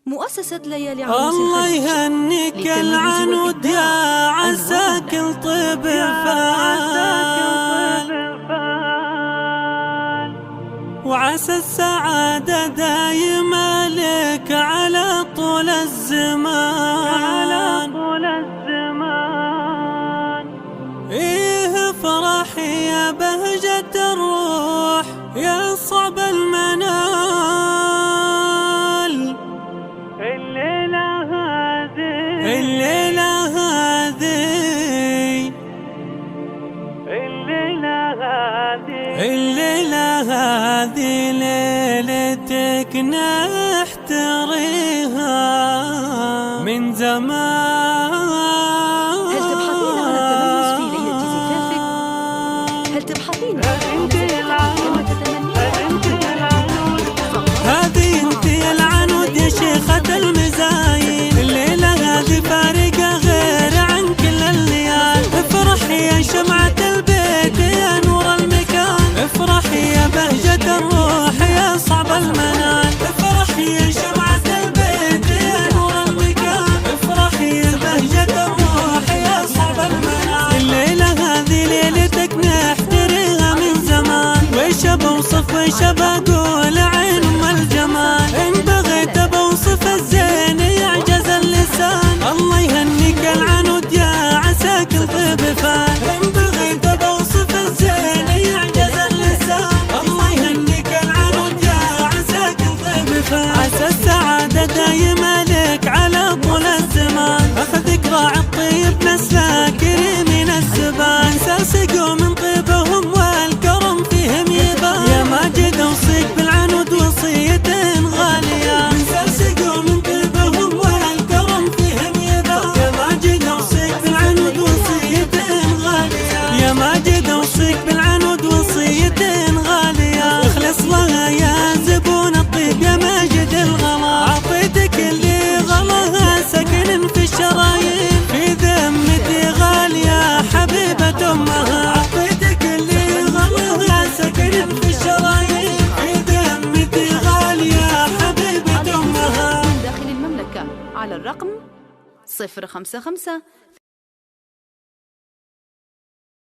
مؤسسة ليالي عروس الله يهنيك العنود يا عساك الطيب فال، وعسى السعادة دايمة لك على طول الزمان. إيه فرحي يا بهجة الروح يا صعب المنال، الليلة هذه ليلتك نحتريها من زمان. هل تبحثين عن التميز في ليلة زفافك؟ هل تبحثين عن كما تتمنين؟ هذه انت العنود يا شيخة المزاين، الليلة هذه فارقة غير عن كل الليال. افرحي يا شمعة البيت يا نور المكان، افرحي يا بهجة الروح يا صعب المنال. افرحي يا شمعة البيت يا نور المكان، افرحي يا بهجة الروح يا صعب المنال. الليلة هذه ليلتك نحتريها من زمان، ويش بوصف ويش بقول عين ام الجمال. ان بغيت بوصف الزين يعجز اللسان، الله يهنيك العنود يا عساك الطيب فال. ان بغيت بوصف الزين يعجز اللسان، الله يهنيك العنود يا عساك الطيب فال. عسى السعادة دايمة لك على طول الزمان، اخذك راعي الطيب نسلك كريم الزبان. ساسقوا من طيبهم والكرم فيهم يبان، يا ماجد اوصيك بالعنود وصية غالية. ساسقوا من طيبهم والكرم فيهم يبان، يا ماجد اوصيك بالعنود وصية غالية. يا ماجد اوصيك بالعنود وصية غالية. اخلص لها يا زبون الطيب يا ماجد الغلا، عطيتك اللي غلاها سكن في الشرايين. في ذمتي غالية حبيبة امها، عطيتك اللي غلاها سكن في الشرايين. في ذمتي غالية حبيبة امها. داخل المملكة على الرقم 055